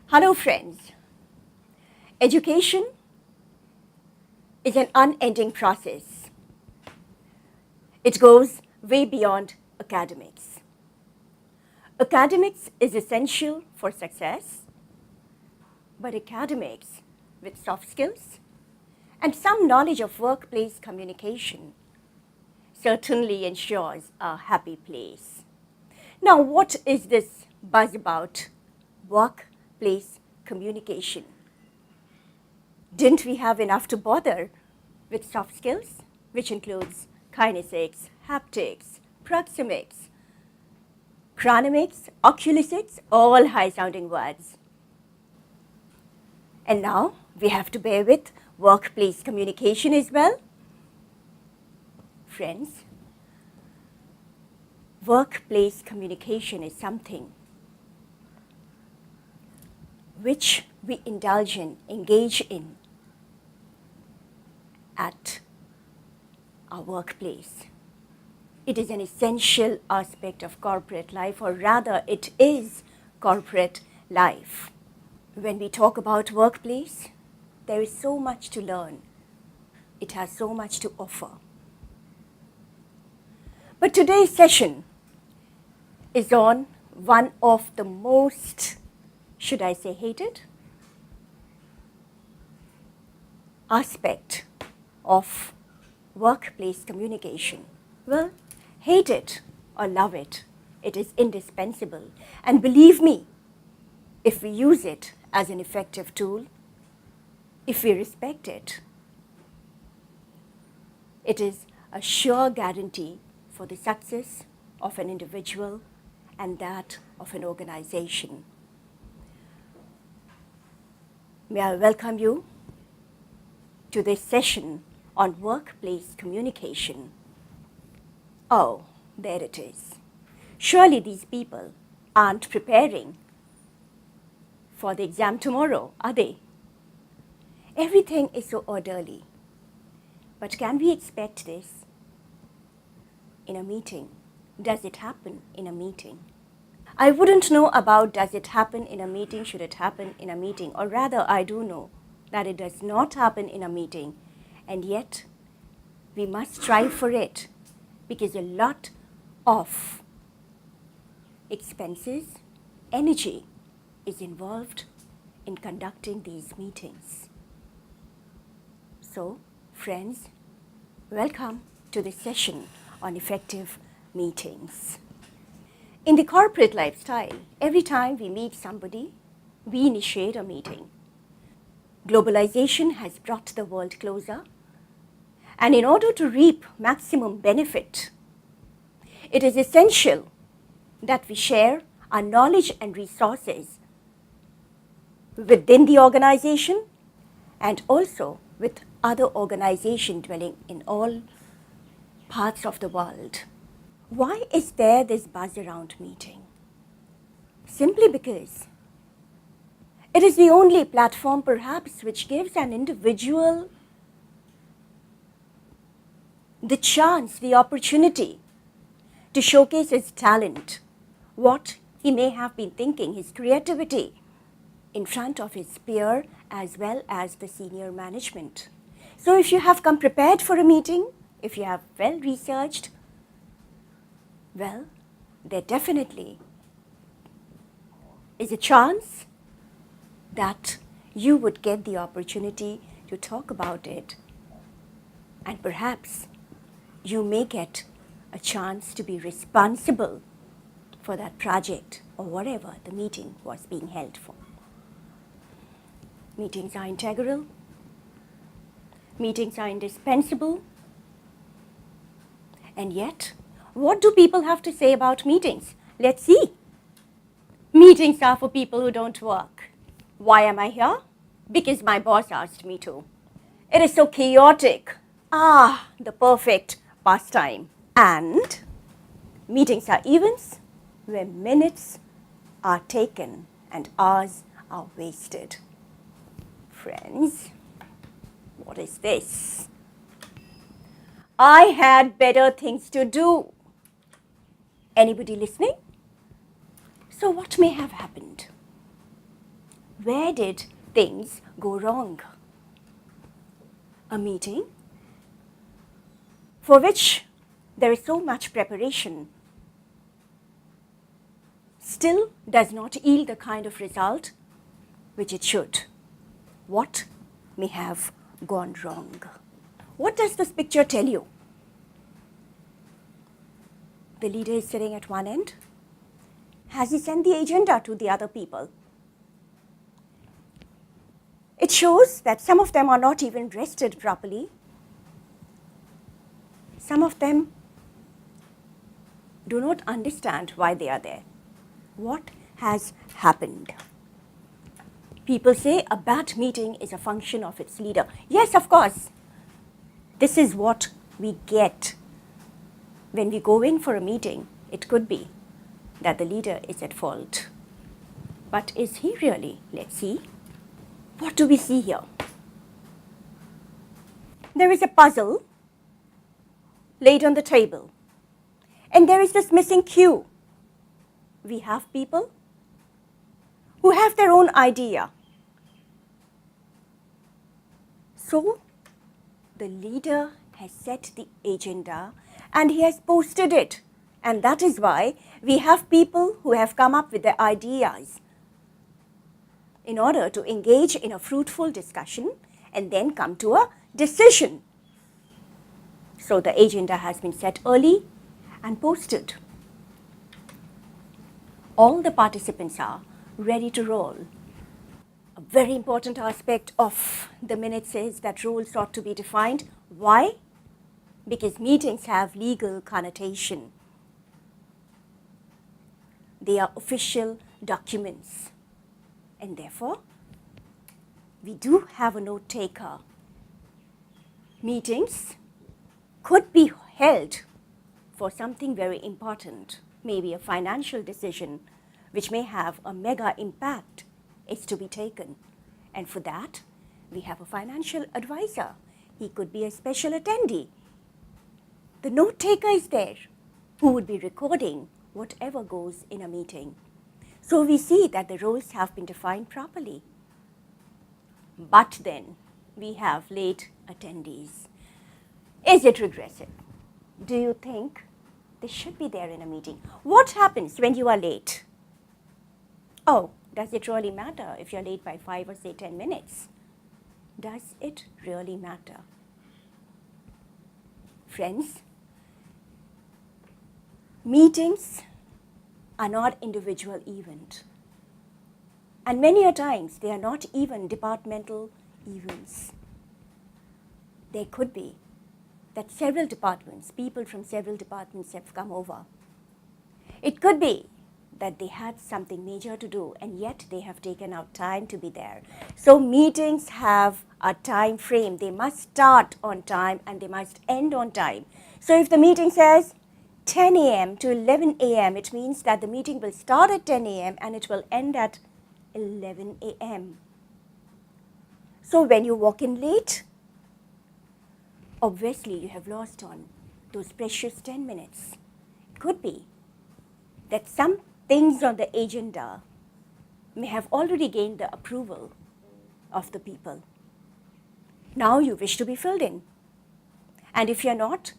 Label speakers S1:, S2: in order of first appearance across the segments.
S1: Hello friends. Education is an unending process. It goes way beyond academics. Academics is essential for success, but academics with soft skills and some knowledge of workplace communication certainly ensures a happy place. Now, what is this buzz about workplace communication? Didn't we have enough to bother with soft skills, which includes kinesics, haptics, proxemics, chronomics, oculesics, all high-sounding words. And now we have to bear with workplace communication as well. Friends, workplace communication is something which we engage in at our workplace. It is an essential aspect of corporate life, or rather it is corporate life. When we talk about workplace, there is so much to learn. It has so much to offer. But today's session is on one of the most, should I say, hated aspect of workplace communication. Well, hate it or love it, it is indispensable. And believe me, if we use it as an effective tool, if we respect it, it is a sure guarantee for the success of an individual and that of an organization. May I welcome you to this session on workplace communication. Oh, there it is. Surely these people aren't preparing for the exam tomorrow, are they? Everything is so orderly. But can we expect this in a meeting? Does it happen in a meeting? I wouldn't know about does it happen in a meeting, should it happen in a meeting, or rather I do know that it does not happen in a meeting, and yet we must strive for it because a lot of expenses, energy is involved in conducting these meetings. So, friends, welcome to this session on effective meetings. In the corporate lifestyle, every time we meet somebody, we initiate a meeting. Globalization has brought the world closer, and in order to reap maximum benefit, it is essential that we share our knowledge and resources within the organization and also with other organizations dwelling in all parts of the world. Why is there this buzz around meeting? Simply because it is the only platform perhaps which gives an individual the chance, the opportunity to showcase his talent, what he may have been thinking, his creativity in front of his peer as well as the senior management. So if you have come prepared for a meeting, if you have well researched, well, there definitely is a chance that you would get the opportunity to talk about it, and perhaps you may get a chance to be responsible for that project or whatever the meeting was being held for. Meetings are integral. Meetings are indispensable. And yet, what do people have to say about meetings? Let's see. Meetings are for people who don't work. Why am I here? Because my boss asked me to. It is so chaotic. The perfect pastime. And meetings are events where minutes are taken and hours are wasted. Friends, what is this? I had better things to do. Anybody listening? So what may have happened? Where did things go wrong? A meeting for which there is so much preparation still does not yield the kind of result which it should. What may have gone wrong? What does this picture tell you? The leader is sitting at one end. Has he sent the agenda to the other people? It shows that some of them are not even rested properly. Some of them do not understand why they are there. What has happened? People say a bad meeting is a function of its leader. Yes, of course. This is what we get when we go in for a meeting. It could be that the leader is at fault. But is he really? Let's see. What do we see here? There is a puzzle laid on the table. And there is this missing cue. We have people who have their own idea. So, the leader has set the agenda and he has posted it. And that is why we have people who have come up with their ideas in order to engage in a fruitful discussion and then come to a decision. So the agenda has been set early and posted. All the participants are ready to roll. A very important aspect of the minutes is that rules ought to be defined. Why? Because meetings have legal connotation. They are official documents. And therefore, we do have a note taker. Meetings could be held for something very important, maybe a financial decision which may have a mega impact is to be taken. And for that, we have a financial advisor. He could be a special attendee. The note taker is there who would be recording whatever goes in a meeting. So we see that the roles have been defined properly. But then we have late attendees. Is it regressive? Do you think they should be there in a meeting? What happens when you are late? Oh, does it really matter if you're late by 5 or say 10 minutes? Does it really matter? Friends, meetings are not individual events. And many a times they are not even departmental events. There could be that several departments, people from several departments have come over. It could be that they had something major to do and yet they have taken out time to be there. So meetings have a time frame. They must start on time and they must end on time. So if the meeting says 10 a.m. to 11 a.m., it means that the meeting will start at 10 a.m. and it will end at 11 a.m. So when you walk in late, obviously you have lost on those precious 10 minutes. It could be that some things on the agenda may have already gained the approval of the people. Now you wish to be filled in. And if you're not,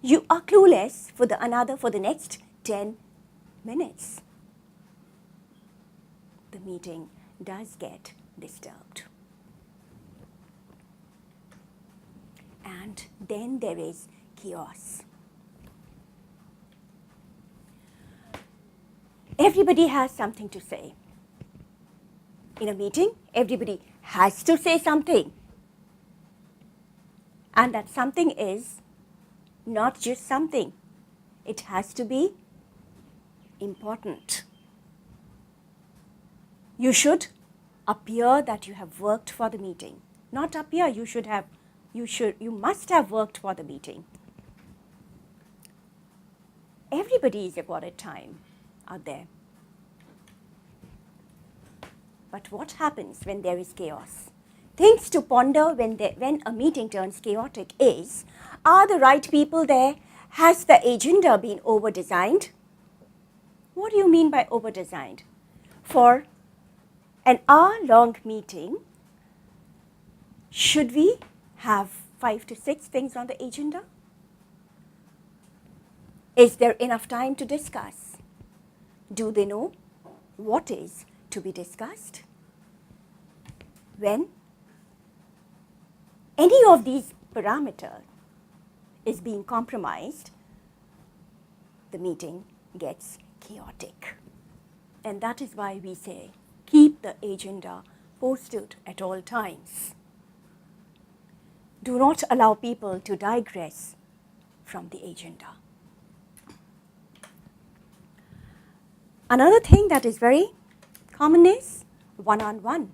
S1: you are clueless for the next 10 minutes. The meeting does get disturbed. And then there is chaos. Everybody has something to say. In a meeting, everybody has to say something. And that something is not just something. It has to be important. You should appear that you have worked for the meeting. Not appear, you must have worked for the meeting. Everybody is allotted time out there. But what happens when there is chaos? Things to ponder when a meeting turns chaotic is, are the right people there? Has the agenda been over-designed? What do you mean by over-designed? For an hour-long meeting, should we have 5 to 6 things on the agenda? Is there enough time to discuss? Do they know what is to be discussed? When any of these parameters is being compromised, the meeting gets chaotic. And that is why we say, keep the agenda posted at all times. Do not allow people to digress from the agenda. Another thing that is very common is one-on-one.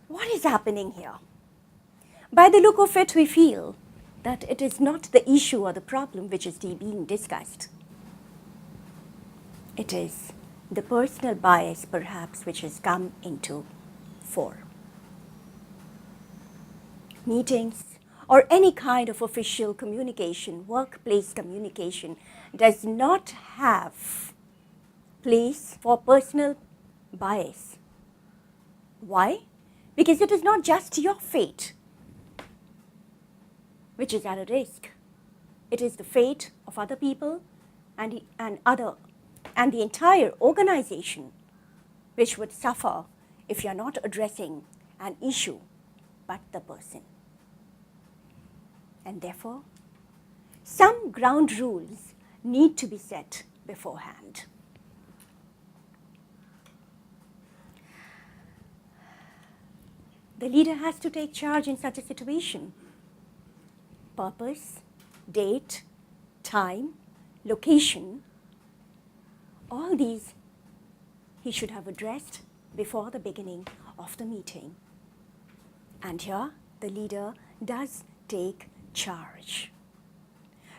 S1: What is happening here? By the look of it, we feel that it is not the issue or the problem which is being discussed. It is the personal bias, perhaps, which has come into fore. Meetings or any kind of official communication, workplace communication, does not have place for personal bias. Why? Because it is not just your fate which is at a risk. It is the fate of other people and the entire organization which would suffer if you are not addressing an issue but the person. And therefore, some ground rules need to be set beforehand. The leader has to take charge in such a situation. Purpose, date, time, location, all these he should have addressed before the beginning of the meeting. And here the leader does take charge.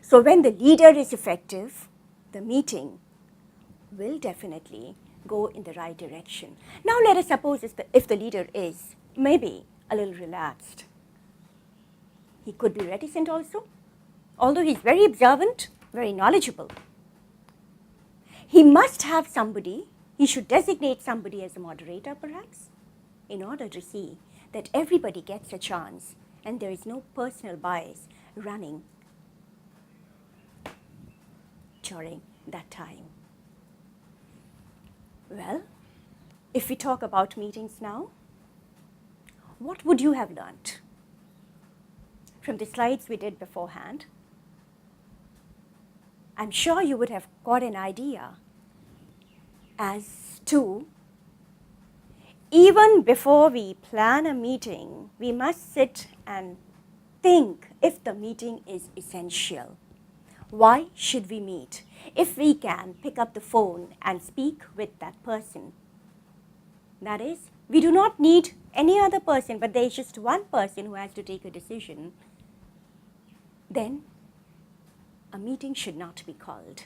S1: So when the leader is effective, the meeting will definitely go in the right direction. Now let us suppose if the leader is maybe a little relaxed. He could be reticent also, although he's very observant, very knowledgeable. He must have somebody, he should designate somebody as a moderator perhaps, in order to see that everybody gets a chance and there is no personal bias running during that time. Well, if we talk about meetings now, what would you have learnt from the slides we did beforehand? I'm sure you would have got an idea as to, even before we plan a meeting, we must sit and think if the meeting is essential. Why should we meet? If we can pick up the phone and speak with that person, that is, we do not need any other person, but there is just one person who has to take a decision, then a meeting should not be called.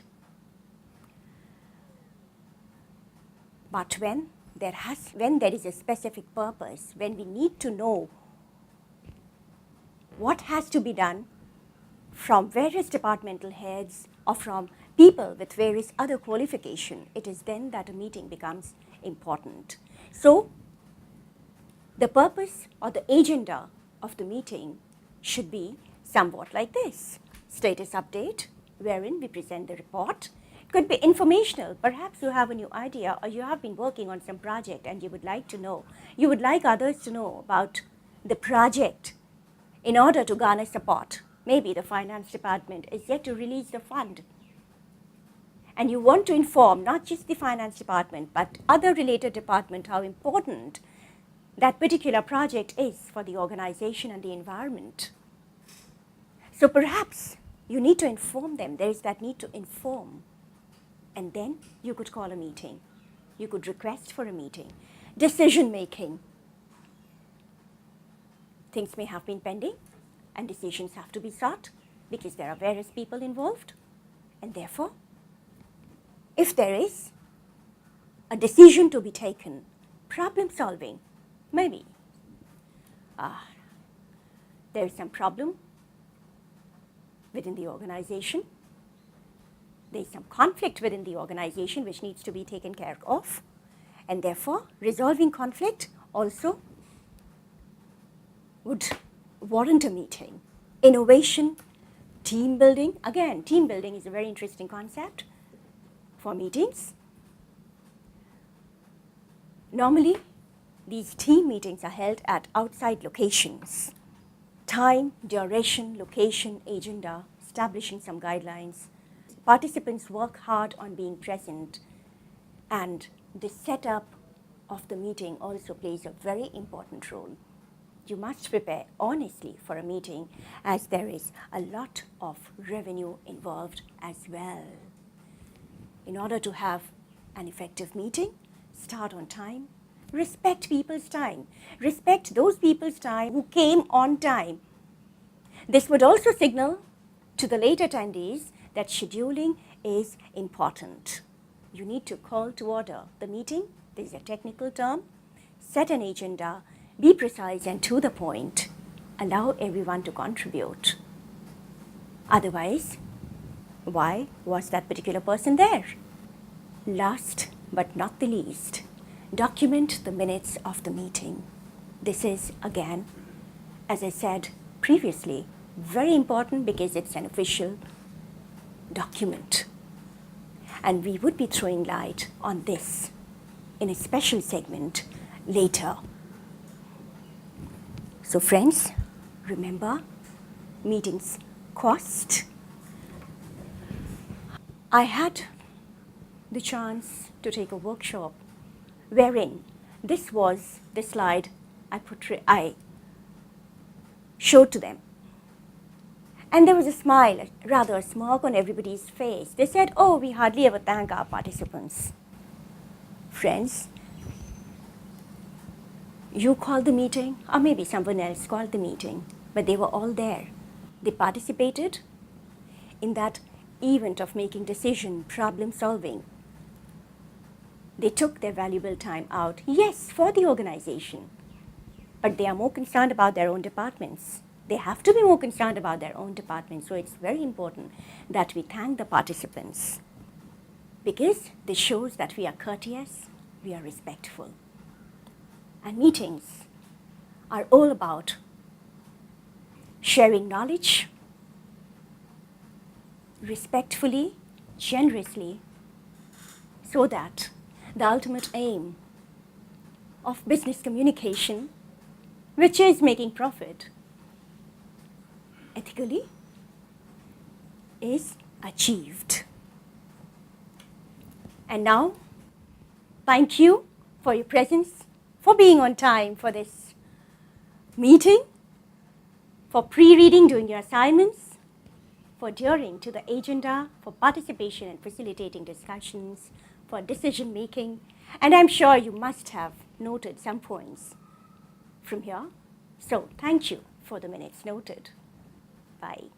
S1: But when there is a specific purpose, when we need to know what has to be done from various departmental heads or from people with various other qualifications, it is then that a meeting becomes important. So, the purpose or the agenda of the meeting should be somewhat like this: status update, wherein we present the report. It could be informational. Perhaps you have a new idea or you have been working on some project and you would like others to know about the project in order to garner support. Maybe the finance department is yet to release the fund. And you want to inform not just the finance department, but other related departments how important that particular project is for the organization and the environment. So perhaps you need to inform them. There is that need to inform. And then you could call a meeting. You could request for a meeting. Decision making. Things may have been pending and decisions have to be sought because there are various people involved. And therefore, if there is a decision to be taken, problem solving, maybe there is some problem within the organization. There is some conflict within the organization which needs to be taken care of. and therefore resolving conflict also would warrant a meeting. Innovation, team building. Again, team building is a very interesting concept for meetings. Normally, these team meetings are held at outside locations. Time, duration, location, agenda, establishing some guidelines. Participants work hard on being present, and the setup of the meeting also plays a very important role. You must prepare honestly for a meeting, as there is a lot of revenue involved as well. In order to have an effective meeting, start on time, respect people's time, respect those people's time who came on time. This would also signal to the late attendees that scheduling is important. You need to call to order the meeting. This is a technical term. Set an agenda, be precise and to the point. Allow everyone to contribute. Otherwise, why was that particular person there? Last but not the least, document the minutes of the meeting. This is, again, as I said previously, very important because it's an official document. And we would be throwing light on this in a special segment later. So friends, remember, meetings cost. I had the chance to take a workshop wherein this was the slide I showed to them. And there was a smile, rather a smirk on everybody's face. They said, "Oh, we hardly ever thank our participants." Friends, you called the meeting, or maybe someone else called the meeting, but they were all there. They participated in that event of making decision, problem solving. They took their valuable time out, yes, for the organization, but they are more concerned about their own departments. They have to be more concerned about their own departments, so it's very important that we thank the participants, because this shows that we are courteous, we are respectful. And meetings are all about sharing knowledge respectfully, generously, so that the ultimate aim of business communication, which is making profit ethically, is achieved. And now, thank you for your presence, for being on time for this meeting, for pre-reading during your assignments, for adhering to the agenda, for participation and facilitating discussions, for decision making, and I'm sure you must have noted some points from here. So thank you for the minutes noted. Bye.